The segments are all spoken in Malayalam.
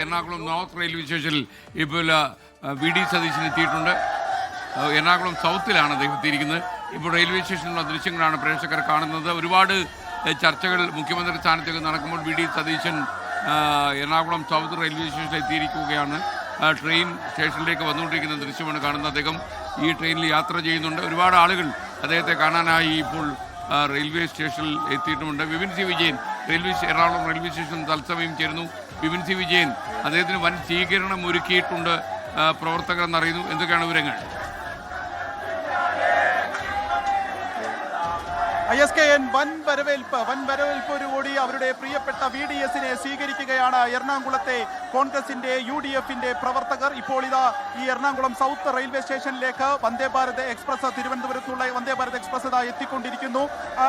എറണാകുളം നോർത്ത് റെയിൽവേ സ്റ്റേഷനിൽ ഇപ്പോൾ വി ഡി സതീശൻ എത്തിയിട്ടുണ്ട്. എറണാകുളം സൗത്തിലാണ് അദ്ദേഹം എത്തിയിരിക്കുന്നത്. ഇപ്പോൾ റെയിൽവേ സ്റ്റേഷനിലുള്ള ദൃശ്യങ്ങളാണ് പ്രേക്ഷകർ കാണുന്നത്. ഒരുപാട് ചർച്ചകൾ മുഖ്യമന്ത്രി സ്ഥാനത്തേക്ക് നടക്കുമ്പോൾ V D Satheesan Ernakulam south railway സ്റ്റേഷനിൽ എത്തിയിരിക്കുകയാണ്. ട്രെയിൻ സ്റ്റേഷനിലേക്ക് വന്നുകൊണ്ടിരിക്കുന്ന ദൃശ്യമാണ് കാണുന്നത്. അദ്ദേഹം ഈ ട്രെയിനിൽ യാത്ര ചെയ്യുന്നുണ്ട്. ഒരുപാട് ആളുകൾ അദ്ദേഹത്തെ കാണാനായി ഇപ്പോൾ റെയിൽവേ സ്റ്റേഷനിൽ എത്തിയിട്ടുമുണ്ട്. Vipin C Vijayan Ernakulam railway station തത്സമയം ചേരുന്നു. വിപിൻ സി വിജയൻ, അദ്ദേഹത്തിന് വൻ സ്വീകരണം ഒരുക്കിയിട്ടുണ്ട് പ്രവർത്തകർ എന്നറിയുന്നു. എന്തൊക്കെയാണ് വിവരങ്ങൾ? ISKN വൻ വരവേൽപ്പോടുകൂടി അവരുടെ പ്രിയപ്പെട്ട VDSനെ സ്വീകരിക്കുകയാണ് എറണാകുളത്തെ കോൺഗ്രസിന്റെ UDFന്റെ പ്രവർത്തകർ. ഇപ്പോൾ ഇതാ ഈ എറണാകുളം സൗത്ത് റെയിൽവേ സ്റ്റേഷനിലേക്ക് വന്ദേ ഭാരത് എക്സ്പ്രസ്, തിരുവനന്തപുരത്തുള്ള വന്ദേ ഭാരത് എക്സ്പ്രസ് ഇതാ എത്തിക്കൊണ്ടിരിക്കുന്നു.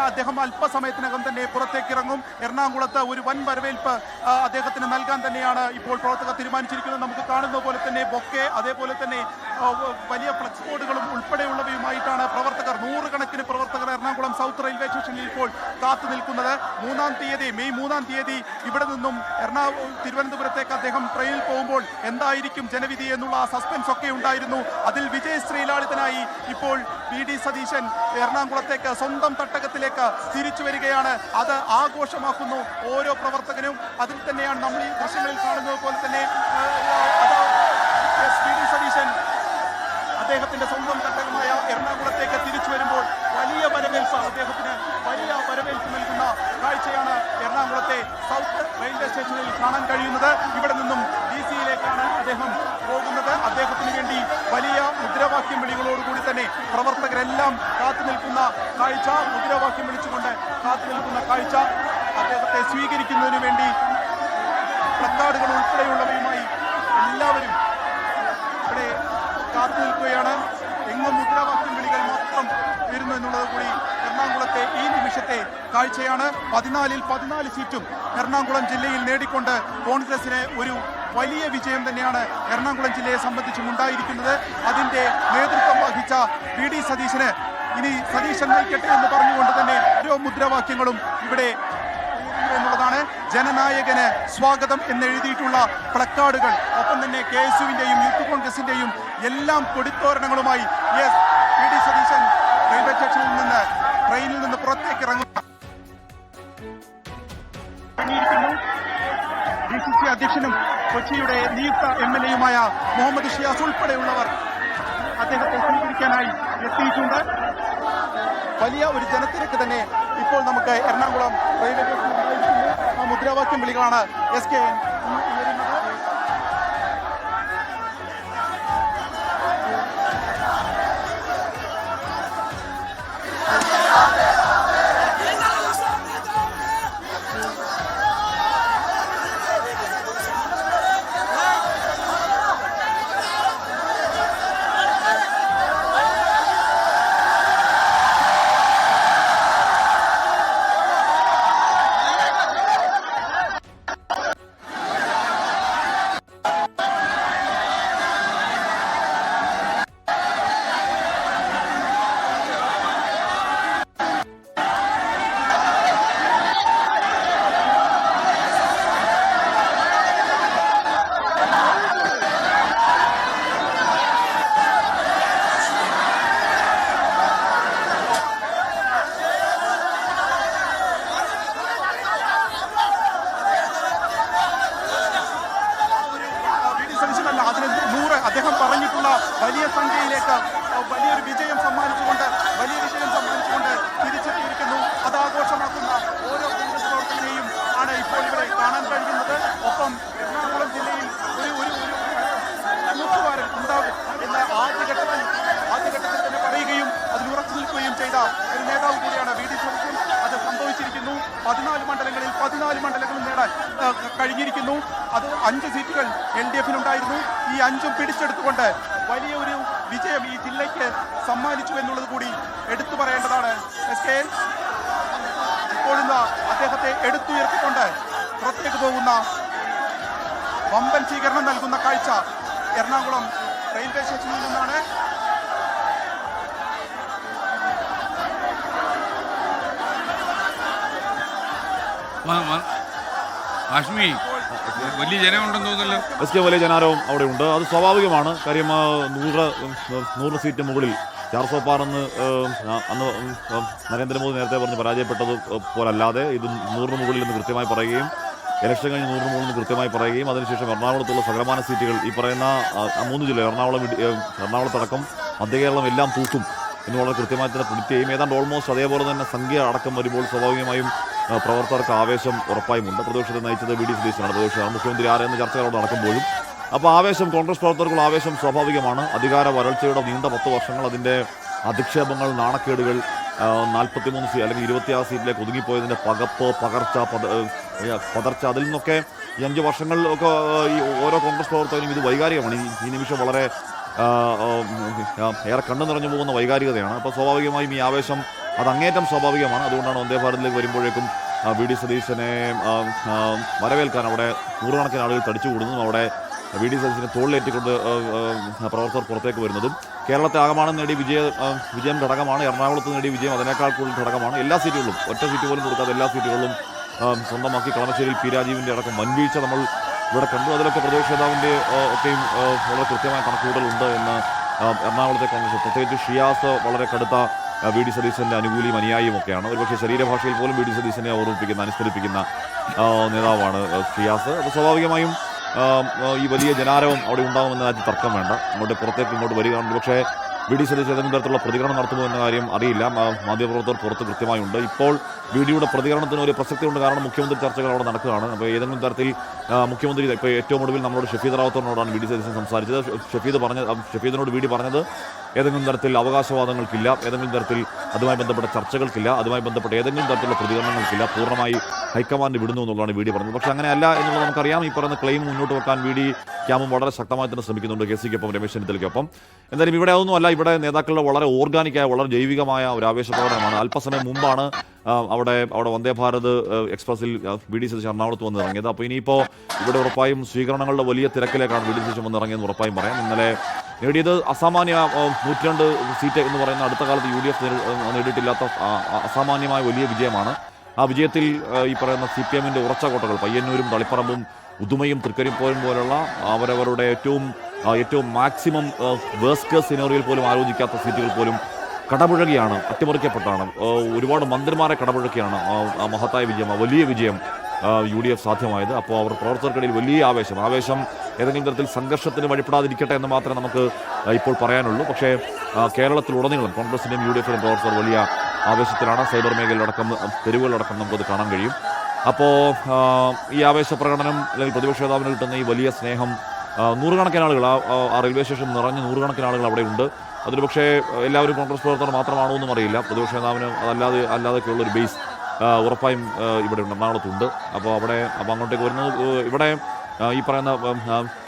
അദ്ദേഹം അല്പസമയത്തിനകം തന്നെ പുറത്തേക്ക് ഇറങ്ങും. എറണാകുളത്ത് ഒരു വൻ വരവേൽപ്പ് അദ്ദേഹത്തിന് നൽകാൻ തന്നെയാണ് ഇപ്പോൾ പ്രവർത്തകർ തീരുമാനിച്ചിരിക്കുന്നത്. നമുക്ക് കാണുന്ന പോലെ തന്നെ ബൊക്കെ, അതേപോലെ തന്നെ വലിയ ഫ്ലക്സ് ബോർഡുകളും ഉൾപ്പെടെയുള്ളവയുമായിട്ടാണ് പ്രവർത്തകർ, നൂറുകണക്കിന് പ്രവർത്തകർ എറണാകുളം സൗത്ത് റെയിൽവേ സ്റ്റേഷനിൽ ഇപ്പോൾ കാത്തു നിൽക്കുന്നത്. മെയ് 3-ാം തീയതി ഇവിടെ നിന്നും തിരുവനന്തപുരത്തേക്ക് അദ്ദേഹം ട്രെയിനിൽ പോകുമ്പോൾ എന്തായിരിക്കും ജനവിധി എന്നുള്ള സസ്പെൻസ് ഒക്കെ ഉണ്ടായിരുന്നു. അതിൽ വിജയശ്രീലാളിതനായി ഇപ്പോൾ വി ഡി സതീശൻ എറണാകുളത്തേക്ക്, സ്വന്തം തട്ടകത്തിലേക്ക് തിരിച്ചു വരികയാണ്. അത് ആഘോഷമാക്കുന്നു ഓരോ പ്രവർത്തകനും. അതിൽ തന്നെയാണ് നമ്മൾ ഈ ദൃശ്യങ്ങളിൽ കാണുന്നത് പോലെ തന്നെ വി ഡി സതീശൻ അദ്ദേഹത്തിന്റെ സ്വന്തം തട്ടകമായ എറണാകുളത്തേക്ക് തിരിച്ചു വരുമ്പോൾ വലിയ വരവേൽപ്പ്, അദ്ദേഹത്തിന് വലിയ വരവേൽപ്പ് നൽകുന്ന കാഴ്ചയാണ് എറണാകുളത്തെ സൗത്ത് റെയിൽവേ സ്റ്റേഷനിൽ കാണാൻ കഴിയുന്നത്. ഇവിടെ നിന്നും DC-യിലേക്കാണ് അദ്ദേഹം പോകുന്നത്. അദ്ദേഹത്തിന് വേണ്ടി വലിയ മുദ്രാവാക്യം വിളികളോടുകൂടി തന്നെ പ്രവർത്തകരെല്ലാം കാത്തു നിൽക്കുന്ന കാഴ്ച, മുദ്രാവാക്യം വിളിച്ചുകൊണ്ട് കാത്തു നിൽക്കുന്ന കാഴ്ച, അദ്ദേഹത്തെ സ്വീകരിക്കുന്നതിന് വേണ്ടി പ്ലക്കാർഡുകൾ ഉൾപ്പെടെയുള്ളവയുമായി എല്ലാവരും ഇവിടെ കാത്തു നിൽക്കുകയാണ്. എങ്ങും മുദ്രാവാക്യം വിളികൾ മാത്രം വരുന്നു എന്നുള്ളത് കൂടി എറണാകുളത്തെ ഈ നിമിഷത്തെ കാഴ്ചയാണ്. 14 സീറ്റും എറണാകുളം ജില്ലയിൽ നേടിക്കൊണ്ട് കോൺഗ്രസിന് ഒരു വലിയ വിജയം തന്നെയാണ് എറണാകുളം ജില്ലയെ സംബന്ധിച്ചും ഉണ്ടായിരിക്കുന്നത്. അതിന്റെ നേതൃത്വം വഹിച്ച വി ഡി സതീശന് ഇനി സതീശൻ നയിക്കട്ടെ എന്ന് പറഞ്ഞുകൊണ്ട് തന്നെ ഓരോ മുദ്രാവാക്യങ്ങളും ഇവിടെ എന്നുള്ളതാണ്. ജനനായകന് സ്വാഗതം എന്നെഴുതിയിട്ടുള്ള പ്ലക്കാർഡുകൾ, ഒപ്പം തന്നെ KSUവിന്റെയും യൂത്ത് കോൺഗ്രസിന്റെയും എല്ലാം കൊടിത്തോരണങ്ങളുമായി വി ഡി സതീശൻ റെയിൽവേ സ്റ്റേഷനിൽ നിന്ന് ട്രെയിനിൽ നിന്ന് പുറത്തേക്ക് ഇറങ്ങുന്നു. DCC അധ്യക്ഷനും കൊച്ചിയുടെ നിയുക്ത MLA-യുമായ മുഹമ്മദ് ഷിയാസ് ഉൾപ്പെടെയുള്ളവർ അദ്ദേഹത്തെ സ്വീകരിക്കാനായി എത്തിയിട്ടുണ്ട്. വലിയ ഒരു ജനത്തിരക്ക് തന്നെ ഇപ്പോൾ നമുക്ക് എറണാകുളം റെയിൽവേ സ്റ്റേഷനിൽ ഉണ്ടായിരിക്കുന്നു. ആ മുദ്രാവാക്യം വിളികളാണ് SKN ഉയരുന്നത്. അദ്ദേഹം പറഞ്ഞിട്ടുള്ള വലിയ സംഖ്യയിലേക്ക് വലിയൊരു വിജയം സമ്മാനിച്ചുകൊണ്ട് തിരിച്ചെത്തിയിരിക്കുന്നു. അത് ആഘോഷമാക്കുന്ന ഓരോ കോൺഗ്രസ് പ്രവർത്തകരെയും ആണ് ഇപ്പോൾ ഇവിടെ കാണാൻ കഴിയുന്നത്. ഒപ്പം എറണാകുളം ജില്ലയിൽ ഒരു തൂക്കുവാരൻ ഉണ്ടാകും എന്ന് ആദ്യഘട്ടത്തിൽ തന്നെ പറയുകയും അതിൽ ഉറച്ചു നിൽക്കുകയും ചെയ്ത ഒരു നേതാവ് കൂടിയാണ് വി ഡി സതീശൻ. അത് സംഭവിച്ചിരിക്കുന്നു. 14 മണ്ഡലങ്ങളും നേടാൻ കഴിഞ്ഞിരിക്കുന്നു. അത് 5 സീറ്റുകൾ LDF-നുണ്ടായിരുന്നു. ഈ 5ഉം പിടിച്ചെടുത്തുകൊണ്ട് വലിയൊരു വിജയം ഈ ജില്ലയ്ക്ക് സമ്മാനിച്ചു എന്നുള്ളത് കൂടി എടുത്തു പറയേണ്ടതാണ്. SKN ഇപ്പോഴുള്ള അദ്ദേഹത്തെ എടുത്തുയർത്തിക്കൊണ്ട് പുറത്തേക്ക് പോകുന്ന വമ്പൻ സ്വീകരണം നൽകുന്ന കാഴ്ച എറണാകുളം റെയിൽവേ സ്റ്റേഷനിൽ നിന്നാണ്. ഹാഷ്മി, വലിയ ജനമുണ്ടെന്ന് തോന്നുന്നല്ലോ. എസ് കെ വലിയ ജനാരവും അവിടെ ഉണ്ട്. അത് സ്വാഭാവികമാണ്. കാര്യം 100 സീറ്റ് മുകളിൽ 400 പാർ എന്ന് അന്ന് നരേന്ദ്രമോദി നേരത്തെ പറഞ്ഞ് പരാജയപ്പെട്ടത് പോലല്ലാതെ ഇത് 100 മുകളിൽ നിന്ന് കൃത്യമായി പറയുകയും ഇലക്ഷൻ കഴിഞ്ഞ് 100 മുകളിൽ നിന്ന് കൃത്യമായി പറയുകയും അതിനുശേഷം എറണാകുളത്തുള്ള സകലമാന സീറ്റുകൾ ഈ പറയുന്ന 3 ജില്ല എറണാകുളത്തടക്കം മധ്യകേരളം എല്ലാം തൂക്കും എന്ന് വളരെ കൃത്യമായി തന്നെ പ്രിഡിക്റ്റ് ചെയ്യും. ഏതാണ്ട് ഓൾമോസ്റ്റ് അതേപോലെ തന്നെ സംഖ്യ അടക്കം വരുമ്പോൾ സ്വാഭാവികമായും പ്രവർത്തകർക്ക് ആവേശം ഉറപ്പായുമുണ്ട്. പ്രതിപക്ഷത്തെ നയിച്ചത് വി ഡി സതീശനാണ്. പ്രതിപക്ഷമാണ് മുഖ്യമന്ത്രി ആരെന്ന് ചർച്ചകളോട് നടക്കുമ്പോഴും അപ്പോൾ ആവേശം, കോൺഗ്രസ് പ്രവർത്തകർക്കുള്ള ആവേശം സ്വാഭാവികമാണ്. അധികാര വരൾച്ചയുടെ നീണ്ട 10 വർഷങ്ങൾ, അതിൻ്റെ അധിക്ഷേപങ്ങൾ, നാണക്കേടുകൾ, 43 അല്ലെങ്കിൽ 26 സീറ്റിലേക്ക് ഒതുങ്ങിപ്പോയതിൻ്റെ പകപ്പ്, പതർച്ച, അതിൽ നിന്നൊക്കെ ഈ 5 വർഷങ്ങളിലൊക്കെ ഈ ഓരോ കോൺഗ്രസ് പ്രവർത്തകനും ഇത് വൈകാരികമാണ്. ഈ നിമിഷം വളരെ ഏറെ കണ്ണു നിറഞ്ഞു പോകുന്ന വൈകാരികതയാണ്. അപ്പോൾ സ്വാഭാവികമായും ഈ ആവേശം അത് അങ്ങേറ്റം സ്വാഭാവികമാണ്. അതുകൊണ്ടാണ് വന്ദേ ഭാരതിലേക്ക് വരുമ്പോഴേക്കും വി ഡി സതീശനെ വരവേൽക്കാൻ അവിടെ നൂറുകണക്കിന് ആളുകൾ തടിച്ചുകൂടുന്നതും അവിടെ വി ഡി സതീശനെ തോളിലേറ്റിക്കൊണ്ട് പ്രവർത്തകർ പുറത്തേക്ക് വരുന്നതും കേരളത്തെ ആകമാനം നേടിയ വിജയം ഘടകമാണ്. എറണാകുളത്ത് നേടിയ വിജയം അതിനേക്കാൾ കൂടുതൽ ഘടകമാണ്. എല്ലാ സീറ്റുകളിലും, ഒറ്റ സീറ്റ് പോലും കൊടുക്കാതെ എല്ലാ സീറ്റുകളിലും സ്വന്തമാക്കി. കളമശ്ശേരിയിൽ പി രാജീവിൻ്റെ അടക്കം വൻവീഴ്ച നമ്മൾ ഇവിടെ കണ്ടു. അതിലൊക്കെ പ്രതിപക്ഷ നേതാവിൻ്റെ ഒക്കെയും വളരെ കൃത്യമായ കണക്കുകൂടലുണ്ട് എന്ന് എറണാകുളത്തെ കോൺഗ്രസ്, പ്രത്യേകിച്ച് ഷിയാസ് വളരെ കടുത്ത വി ഡി സതീശൻ്റെ അനുകൂലിയും അനുയായിയും ഒക്കെയാണ്. ഒരുപക്ഷെ ശരീരഭാഷയിൽ പോലും വി ഡി സതീശനെ ഓർമ്മിപ്പിക്കുന്ന, അനുസ്മരിപ്പിക്കുന്ന നേതാവാണ് ഷിയാസ്. അപ്പോൾ സ്വാഭാവികമായും ഈ വലിയ ജനാരവം അവിടെ ഉണ്ടാകുമെന്ന കാര്യത്തിൽ തർക്കം വേണ്ട. അങ്ങോട്ട് പുറത്തേക്ക് ഇങ്ങോട്ട് വരികയാണ്. പക്ഷേ വി ഡി സതീശ് ഏതെങ്കിലും തരത്തിലുള്ള പ്രതികരണം നടത്തുമോ എന്ന കാര്യം അറിയില്ല. മാധ്യമപ്രവർത്തകർ പുറത്ത് കൃത്യമായുണ്ട്. ഇപ്പോൾ വി ഡിയുടെ പ്രതികരണത്തിന് ഒരു പ്രസക്തിയുണ്ട്. കാരണം മുഖ്യമന്ത്രി ചർച്ചകൾ അവിടെ നടക്കുകയാണ്. അപ്പോൾ ഏതെങ്കിലും തരത്തിൽ മുഖ്യമന്ത്രി ഇപ്പോൾ ഏറ്റവും ഒടുവിൽ നമ്മളോട് ഷഫീദ് റാവത്തറിനോടാണ് വി ഡി സതീശൻ സംസാരിച്ചത്. ഷഫീദിനോട് വി ഡി പറഞ്ഞത് ഏതെങ്കിലും തരത്തിൽ അവകാശവാദങ്ങൾക്കില്ല, ഏതെങ്കിലും തരത്തിൽ അതുമായി ബന്ധപ്പെട്ട ചർച്ചകൾക്കില്ല, അതുമായി ബന്ധപ്പെട്ട ഏതെങ്കിലും തരത്തിലുള്ള പ്രതികരണങ്ങൾക്കില്ല, പൂർണ്ണമായി ഹൈക്കമാൻഡ് വിടുന്നു എന്നുള്ളതാണ് വി ഡി പറഞ്ഞത്. പക്ഷേ അങ്ങനെയല്ല എന്നുള്ളത് നമുക്കറിയാം. ഈ പറയുന്ന ക്ലെയിം മുന്നോട്ട് വെക്കാൻ വി ഡി ക്യാമ്പും വളരെ ശക്തമായി തന്നെ ശ്രമിക്കുന്നുണ്ട്, കെ സിക്കൊപ്പം രമേശ് ചെന്നിത്തലയ്ക്കൊപ്പം. എന്തായാലും ഇവിടെ അതൊന്നുമല്ല. ഇവിടെ നേതാക്കളുടെ വളരെ ഓർഗാനിക്കായ, വളരെ ജൈവികമായ ഒരു ആവേശപ്രകടനമാണ്. അല്പസമയം മുമ്പാണ് അവിടെ വന്ദേ ഭാരത് എക്സ്പ്രസിൽ വി ഡി സതീശൻ എറണാകുളത്ത് വന്ന് ഇറങ്ങിയത്. അപ്പോൾ ഇനിയിപ്പോൾ ഇവിടെ ഉറപ്പായും സ്വീകരണങ്ങളുടെ വലിയ തിരക്കിലേക്കാണ് വി ഡി സതീശൻ വന്ന് ഇറങ്ങിയെന്ന് ഉറപ്പായും പറയാം. ഇന്നലെ നേടിയത് അസാമാന്യ 102 സീറ്റ് എന്ന് പറയുന്ന അടുത്ത കാലത്ത് UDF നേടിയിട്ടില്ലാത്ത അസാമാന്യമായ വലിയ വിജയമാണ്. ആ വിജയത്തിൽ ഈ പറയുന്ന CPM-ന്റെ ഉറച്ച കോട്ടകൾ പയ്യന്നൂരും തളിപ്പറമ്പും ഉദുമയും തൃക്കരിപ്പൂരും പോലുള്ള അവരവരുടെ ഏറ്റവും മാക്സിമം വേസ്റ്റ് കേസ് സിനോറിയിൽ പോലും ആലോചിക്കാത്ത സീറ്റുകൾ പോലും കടപുഴകിയാണ്, അട്ടിമറിക്കപ്പെട്ടാണ്. ഒരുപാട് മന്ത്രിമാരെ കടപുഴക്കിയാണ് ആ മഹത്തായ വിജയം, ആ വലിയ വിജയം UDF സാധ്യമായത്. അപ്പോൾ അവർ പ്രവർത്തകർക്കിടയിൽ വലിയ ആവേശം ഏതെങ്കിലും തരത്തിൽ സംഘർഷത്തിന് വഴിപ്പെടാതിരിക്കട്ടെ എന്ന് മാത്രമേ നമുക്ക് ഇപ്പോൾ പറയാനുള്ളൂ. പക്ഷേ കേരളത്തിലുടനീളം കോൺഗ്രസിൻ്റെയും UDF-ൻ്റെയും പ്രവർത്തകർ വലിയ ആവേശത്തിലാണ്. സൈബർ മേഖലയിലടക്കം, തെരുവുകളിലടക്കം നമുക്കത് കാണാൻ കഴിയും. അപ്പോൾ ഈ ആവേശ പ്രകടനം അല്ലെങ്കിൽ പ്രതിപക്ഷ നേതാവിന് കിട്ടുന്ന ഈ വലിയ സ്നേഹം, നൂറുകണക്കിന് ആളുകൾ ആ റെയിൽവേ സ്റ്റേഷൻ നിറഞ്ഞ് നൂറുകണക്കിന് ആളുകൾ അവിടെ ഉണ്ട്. അതിൽ പക്ഷേ എല്ലാവരും കോൺഗ്രസ് പ്രവർത്തകർ മാത്രമാണോ എന്നും അറിയില്ല. പ്രതിപക്ഷ നേതാവിന് അല്ലാതെയൊക്കെയുള്ള ഒരു ബേസ് ഉറപ്പായും ഇവിടെ ഉണ്ട്, എറണാകുളത്തുണ്ട്. അപ്പോൾ അങ്ങോട്ടേക്ക് വരുന്നത് ഇവിടെ ഈ പറയുന്ന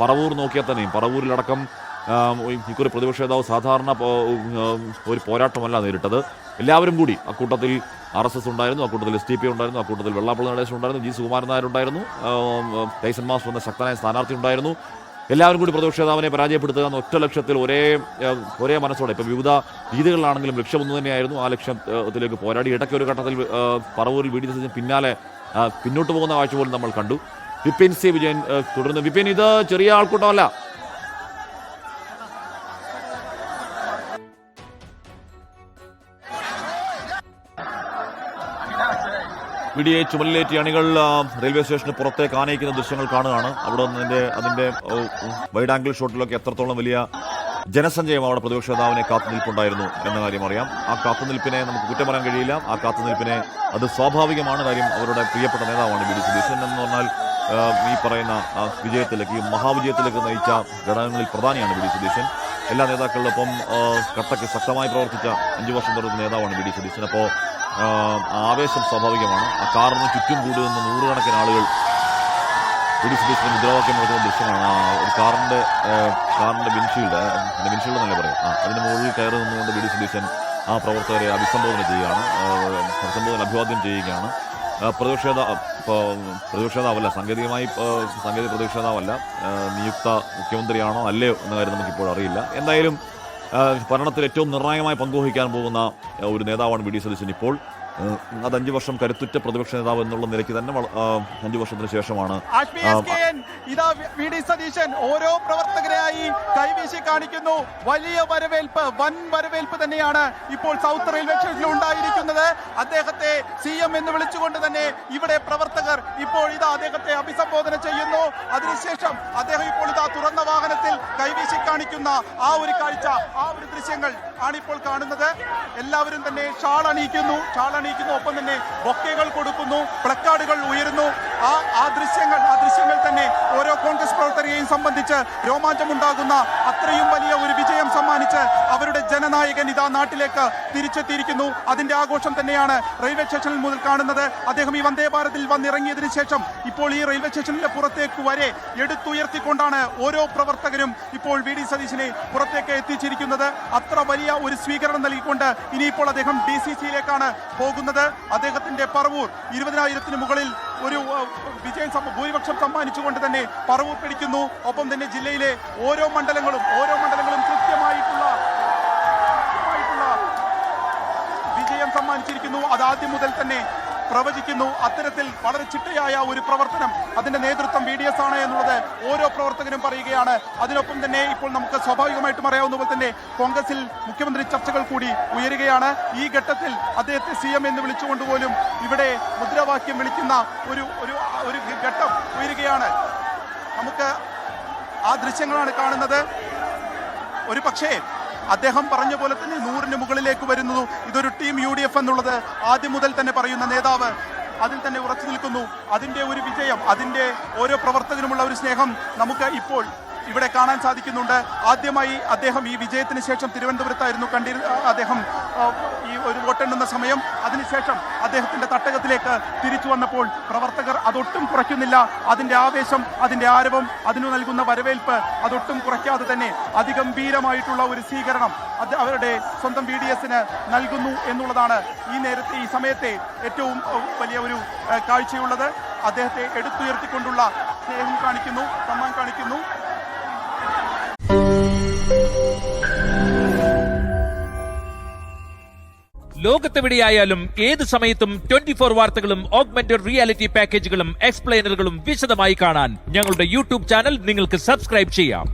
പറവൂർ നോക്കിയാൽ തന്നെയും പറവൂരിലടക്കം ഇക്കൊരു പ്രതിപക്ഷ നേതാവ് സാധാരണ ഒരു പോരാട്ടമല്ല നേരിട്ടത്. എല്ലാവരും കൂടി അക്കൂട്ടത്തിൽ RSS ഉണ്ടായിരുന്നു, അക്കൂട്ടത്തിൽ STP ഉണ്ടായിരുന്നു, അക്കൂട്ടത്തിൽ വെള്ളാപ്പള്ളി നടേശൻ ഉണ്ടായിരുന്നു, G സുകുമാരൻ നായർ ഉണ്ടായിരുന്നു, ടൈസൺ മാസ്റ്റർ എന്ന ശക്തനായ സ്ഥാനാർത്ഥി ഉണ്ടായിരുന്നു. എല്ലാവരും കൂടി പ്രതിപക്ഷ നേതാവിനെ പരാജയപ്പെടുത്തുക എന്ന ഒറ്റ ലക്ഷ്യത്തിൽ ഒരേ മനസ്സോടെ, ഇപ്പം വിവിധ രീതികളിലാണെങ്കിലും ലക്ഷ്യം ഒന്ന് തന്നെയായിരുന്നു. ആ ലക്ഷ്യത്തിലേക്ക് പോരാടി. ഇടയ്ക്ക് ഒരു ഘട്ടത്തിൽ പറവൂരിൽ വി ഡി സതീശൻ പിന്നോട്ട് പോകുന്ന കാഴ്ച പോലും നമ്മൾ കണ്ടു. വിപിൻ സി വിജയൻ തുടർന്ന്. വിപിൻ, ഇത് ചെറിയ ആൾക്കൂട്ടമല്ല. വിഡിയെ ചുമലിലേറ്റി അണികൾ റെയിൽവേ സ്റ്റേഷന് പുറത്തേക്ക് ആനയിക്കുന്ന ദൃശ്യങ്ങൾ കാണുകയാണ്. അവിടെ അതിന്റെ വൈഡ് ആംഗിൾ ഷോട്ടിലൊക്കെ എത്രത്തോളം വലിയ ജനസഞ്ചയം അവിടെ പ്രതിപക്ഷ നേതാവിനെ കാത്തുനിൽപ്പുണ്ടായിരുന്നു എന്ന കാര്യം അറിയാം. ആ കാത്തുനിൽപ്പിനെ നമുക്ക് കുറ്റം പറയാൻ കഴിയില്ല. ആ കാത്തുനിൽപ്പിനെ അത് സ്വാഭാവികമാണ്. കാര്യം അവരുടെ പ്രിയപ്പെട്ട നേതാവാണ് വി ഡി സതീശൻ. എന്ന് പറഞ്ഞാൽ ഈ പറയുന്ന വിജയത്തിലേക്ക്, ഈ മഹാവിജയത്തിലേക്ക് നയിച്ച ഘടകങ്ങളിൽ പ്രധാനിയാണ് വി ഡി സതീശൻ. എല്ലാ നേതാക്കളിലൊപ്പം കട്ടയ്ക്ക് ശക്തമായി പ്രവർത്തിച്ച 5 വർഷം തുടർന്ന നേതാവാണ് വി ഡി സതീശൻ. അപ്പോൾ ആവേശം സ്വാഭാവികമാണ്. ആ കാറിന് ചുറ്റും കൂടി നിന്ന് നൂറുകണക്കിന് ആളുകൾ വി ഡി സതീശന് മുദ്രാവാക്യം നടത്തുന്ന ദൃശ്യമാണ്. ഒരു കാറിന്റെ വിൻഷീൽഡ് എന്നല്ലേ പറയാം, അതിന് മുകളിൽ കയറി നിന്നുകൊണ്ട് വി ഡി സതീശൻ ആ പ്രവർത്തകരെ അഭിവാദ്യം ചെയ്യുകയാണ്. പ്രതിപക്ഷ നേതാവല്ല, സാങ്കേതിക പ്രതിപക്ഷ നേതാവല്ല, നിയുക്ത മുഖ്യമന്ത്രിയാണോ അല്ലയോ എന്ന കാര്യം നമുക്കിപ്പോൾ അറിയില്ല. എന്തായാലും ഭരണത്തിൽ ഏറ്റവും നിർണായകമായി പങ്കുവഹിക്കാൻ പോകുന്ന ഒരു നേതാവാണ് വി ഡി സതീശൻ ഇപ്പോൾ. അത് 5 വർഷം കരുത്തുറ്റ പ്രതിപക്ഷ നേതാവ് എന്നുള്ള നിലയ്ക്ക് തന്നെ 5 വർഷത്തിന് ശേഷമാണ്. ഇതാ വി ഡി സതീശൻ ഓരോ പ്രവർത്തകരെയായി കൈവീശി കാണിക്കുന്നു. വലിയ വരവേൽപ്പ്, വൻ വരവേൽപ്പ് തന്നെയാണ് ഇപ്പോൾ സൗത്ത് റെയിൽവേ സ്റ്റേഷനിൽ ഉണ്ടായിരിക്കുന്നത്. അദ്ദേഹത്തെ CM എന്ന് വിളിച്ചുകൊണ്ട് തന്നെ ഇവിടെ പ്രവർത്തകർ ഇപ്പോൾ ഇതാ അദ്ദേഹത്തെ അഭിസംബോധന ചെയ്യുന്നു. അതിനുശേഷം അദ്ദേഹം ഇപ്പോൾ ഇതാ തുറന്ന വാഹനത്തിൽ കൈവീശി കാണിക്കുന്ന ആ ഒരു കാഴ്ച, ആ ഒരു ദൃശ്യങ്ങൾ ആണിപ്പോൾ കാണുന്നത്. എല്ലാവരും തന്നെ ഷാൾ അണിയിക്കുന്നു, ഒപ്പം തന്നെ ബൊക്കെകൾ കൊടുക്കുന്നു, പ്ലക്കാർഡുകൾ ഉയരുന്നു. ആ ദൃശ്യങ്ങൾ തന്നെ ഓരോ കോൺഗ്രസ് പ്രവർത്തകരെയും സംബന്ധിച്ച് രോമാഞ്ചമുണ്ടാകുന്ന അത്രയും വലിയ ഒരു വിജയം സമ്മാനിച്ച് അവരുടെ ജനനായകൻ ഇതാ നാട്ടിലേക്ക് തിരിച്ചെത്തിയിരിക്കുന്നു. അതിന്റെ ആഘോഷം തന്നെയാണ് റെയിൽവേ സ്റ്റേഷനിൽ മുതൽ കാണുന്നത്. അദ്ദേഹം ഈ വന്ദേ ഭാരതിൽ വന്നിറങ്ങിയതിനു ശേഷം ഇപ്പോൾ ഈ റെയിൽവേ സ്റ്റേഷനിലെ പുറത്തേക്ക് വരെ എടുത്തുയർത്തിക്കൊണ്ടാണ് ഓരോ പ്രവർത്തകരും ഇപ്പോൾ വി ഡി സതീശനെ പുറത്തേക്ക് എത്തിച്ചിരിക്കുന്നത്. അത്ര വലിയ ഒരു സ്വീകരണം നൽകിക്കൊണ്ട് ഇനിയിപ്പോൾ അദ്ദേഹം DCCയിലേക്കാണ് പോകുന്നത്. അദ്ദേഹത്തിന്റെ പറവൂർ 20,000-ന് മുകളിൽ ഒരു ഭൂരിപക്ഷം സമ്മാനിച്ചുകൊണ്ട് തന്നെ പറവൂർ പിടിക്കുന്നു. ഒപ്പം തന്നെ ജില്ലയിലെ ഓരോ മണ്ഡലങ്ങളും കൃത്യമായിട്ടുള്ള വിജയം സമ്മാനിച്ചിരിക്കുന്നു. അത് ആദ്യം മുതൽ തന്നെ പ്രവചിക്കുന്നു. അത്തരത്തിൽ വളരെ ചിട്ടയായ ഒരു പ്രവർത്തനം അതിന്റെ നേതൃത്വം VDS ആണ് എന്നുള്ളത് ഓരോ പ്രവർത്തകരും പറയുകയാണ്. അതിനൊപ്പം തന്നെ ഇപ്പോൾ നമുക്ക് സ്വാഭാവികമായിട്ടും അറിയാവുന്ന പോലെ തന്നെ കോൺഗ്രസിൽ മുഖ്യമന്ത്രി ചർച്ചകൾ കൂടി ഉയരുകയാണ്. ഈ ഘട്ടത്തിൽ അദ്ദേഹത്തെ CM എന്ന് വിളിച്ചുകൊണ്ട് പോലും ഇവിടെ മുദ്രാവാക്യം വിളിക്കുന്ന ഒരു ഘട്ടം ഉയരുകയാണ്. നമുക്ക് ആ ദൃശ്യങ്ങളാണ് കാണുന്നത്. ഒരു പക്ഷേ അദ്ദേഹം പറഞ്ഞ പോലെ തന്നെ 100-ന് മുകളിലേക്ക് വരുന്നു. ഇതൊരു ടീം UDF എന്നുള്ളത് ആദ്യം മുതൽ തന്നെ പറയുന്ന നേതാവ് അതിൽ തന്നെ ഉറച്ചു നിൽക്കുന്നു. അതിന്റെ ഒരു വിജയം, അതിന്റെ ഓരോ പ്രവർത്തകനുമുള്ള ഒരു സ്നേഹം നമുക്ക് ഇപ്പോൾ ഇവിടെ കാണാൻ സാധിക്കുന്നുണ്ട്. ആദ്യമായി അദ്ദേഹം ഈ വിജയത്തിന് ശേഷം തിരുവനന്തപുരത്തായിരുന്നു അദ്ദേഹം ഈ ഒരു വോട്ടെണ്ണുന്ന സമയം. അതിനുശേഷം അദ്ദേഹത്തിന്റെ തട്ടകത്തിലേക്ക് തിരിച്ചു വന്നപ്പോൾ പ്രവർത്തകർ അതൊട്ടും കുറയ്ക്കുന്നില്ല. അതിന്റെ ആവേശം, അതിന്റെ ആരവം, അതിനു നൽകുന്ന വരവേൽപ്പ് അതൊട്ടും കുറയ്ക്കാതെ തന്നെ അതിഗംഭീരമായിട്ടുള്ള ഒരു സ്വീകരണം അവരുടെ സ്വന്തം VDSന് നൽകുന്നു എന്നുള്ളതാണ് ഈ സമയത്തെ ഏറ്റവും വലിയ ഒരു കാഴ്ചയുള്ളത്. അദ്ദേഹത്തെ എടുത്തുയർത്തിക്കൊണ്ടുള്ള സ്നേഹം കാണിക്കുന്നു, സമ്മാനം കാണിക്കുന്നു. ലോകത്തെവിടെയായാലും ഏത് സമയത്തും 24 വാർത്തകളും ഓഗ്മെന്റഡ് റിയാലിറ്റി പാക്കേജുകളും എക്സ്പ്ലെയിനറുകളും വിശദമായി കാണാൻ ഞങ്ങളുടെ YouTube ചാനൽ നിങ്ങൾക്ക് സബ്സ്ക്രൈബ് ചെയ്യാം.